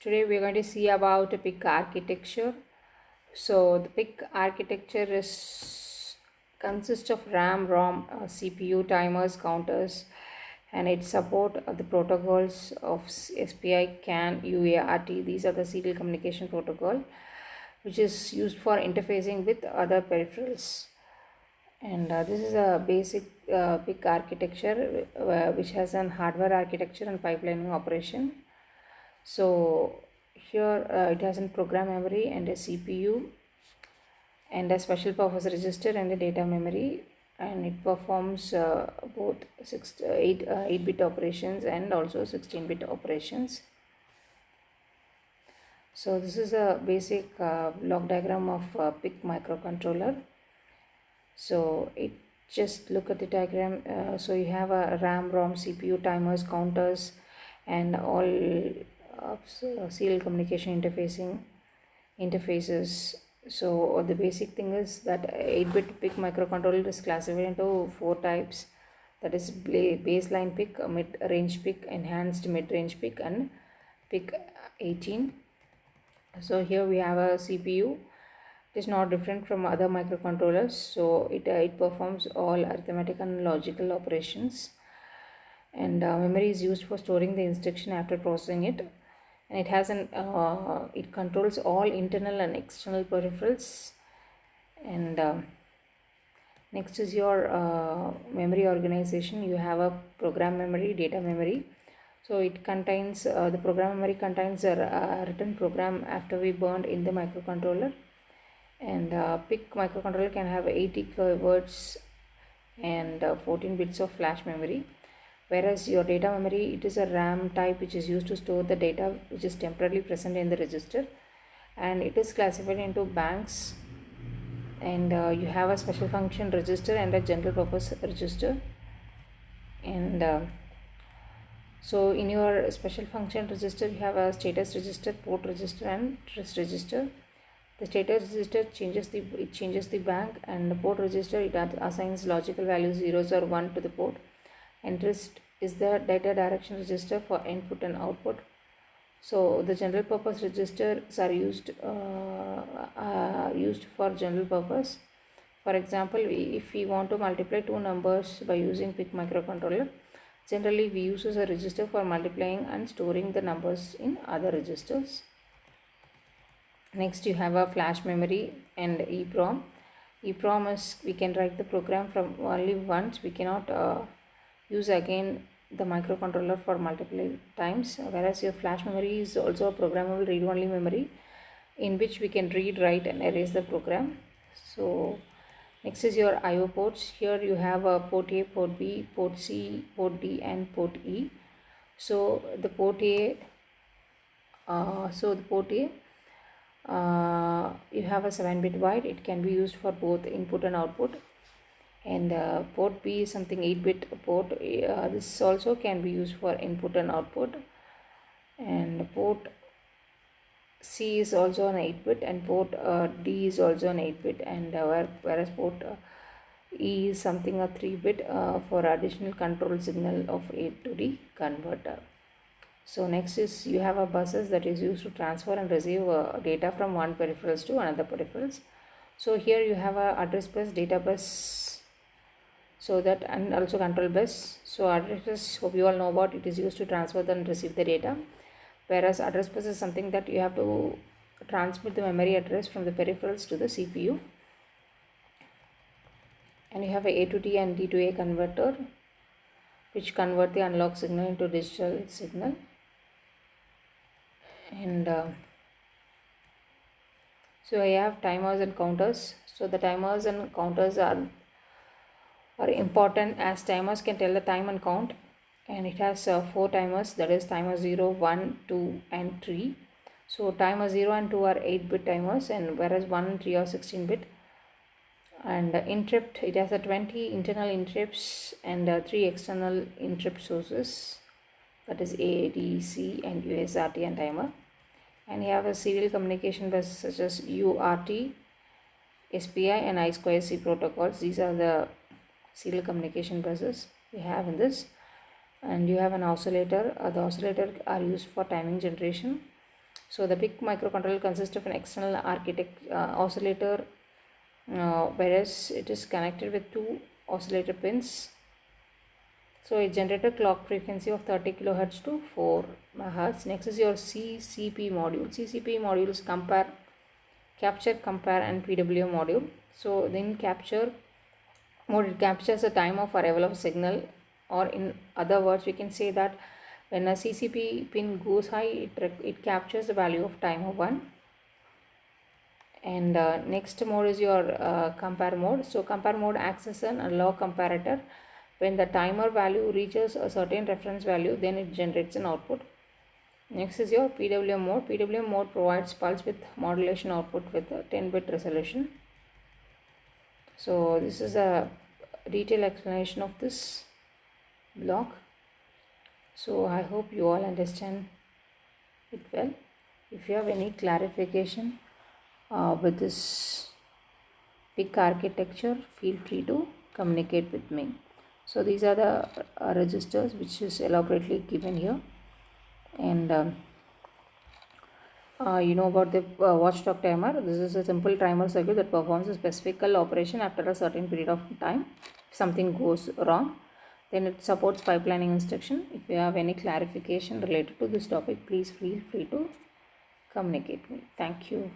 Today we are going to see about a PIC architecture. So the PIC architecture consists of RAM, ROM, CPU, timers, counters, and it support the protocols of SPI, CAN, UART. These are the serial communication protocol, which is used for interfacing with other peripherals. And this is a basic PIC architecture which has an hardware architecture and pipelining operation. So here it has a program memory and a CPU and a special purpose register and a data memory, and it performs both 8-bit operations and also 16-bit operations. So this is a basic block diagram of PIC microcontroller. So it just look at the diagram. So you have a RAM, ROM, CPU, timers, counters, and all serial communication interfaces. So the basic thing is that 8-bit PIC microcontroller is classified into 4 types. That is baseline PIC, mid-range PIC, enhanced mid-range PIC, and PIC 18. So here we have a CPU. It is not different from other microcontrollers. So it performs all arithmetic and logical operations. And memory is used for storing the instruction after processing it. And it has it controls all internal and external peripherals. And next is your memory organization. You have a program memory, data memory. So it contains the program memory contains a written program after we burned in the microcontroller. And PIC microcontroller can have 80 kilowords and 14 bits of flash memory. Whereas your data memory, it is a RAM type which is used to store the data which is temporarily present in the register, and it is classified into banks. And you have a special function register and a general purpose register. And so in your special function register, you have a status register, port register, and rest register. The status register changes the bank, and the port register, it assigns logical values 0s or 1 to the port. And rest is the data direction register for input and output. So the general purpose registers are used for general purpose. For example, if we want to multiply two numbers by using PIC microcontroller, generally we use a register for multiplying and storing the numbers in other registers. Next you have a flash memory and EEPROM. EEPROM is, we can write the program from only once. We cannot use again the microcontroller for multiple times, whereas your flash memory is also a programmable read-only memory in which we can read, write, and erase the program. So next is your IO ports. Here you have a port A, port B, port C, port D, and port E. So the port A, you have a 7-bit wide. It can be used for both input and output. And port B is something 8-bit port. This also can be used for input and output. And port C is also an 8-bit, and port D is also an 8-bit, and whereas port E is something a 3-bit for additional control signal of A to D converter. So next is you have a buses that is used to transfer and receive data from one peripherals to another peripherals. So here you have a address bus, data bus, so that, and also control bus. So address bus, hope you all know about, it is used to transfer and receive the data, whereas address bus is something that you have to transmit the memory address from the peripherals to the CPU. And you have a to D and D to A converter, which convert the analog signal into digital signal. And so I have timers and counters. So the timers and counters are important, as timers can tell the time and count, and it has 4 timers, that is timer 0, 1, 2, and 3. So timer 0 and 2 are 8-bit timers, and whereas 1 and 3 are 16-bit. And interrupt, it has a 20 internal interrupts and 3 external interrupt sources, that is A, D, C, and USRT and timer. And you have a serial communication bus such as UART, SPI, and I2C protocols. These are the serial communication buses we have in this. And you have an oscillator. The oscillator are used for timing generation. So the PIC microcontroller consists of an external oscillator, whereas it is connected with two oscillator pins. So it generates a clock frequency of 30 kilohertz to 4 megahertz. Next is your CCP module. CCP modules capture, compare, and PWM module. So then capture mode, it captures the time of arrival of a signal, or in other words we can say that when a CCP pin goes high, it captures the value of time of 1. And next mode is your compare mode. So compare mode acts as an analog comparator. When the timer value reaches a certain reference value, then it generates an output. Next is your PWM mode. PWM mode provides pulse width modulation output with a 10-bit resolution. So this is a detailed explanation of this block. So I hope you all understand it well. If you have any clarification with this PIC architecture, feel free to communicate with me. So these are the registers which is elaborately given here, and you know about the watchdog timer. This is a simple timer circuit that performs a specific operation after a certain period of time. If something goes wrong, then it supports pipelining instruction. If you have any clarification related to this topic, please feel free to communicate me. Thank you.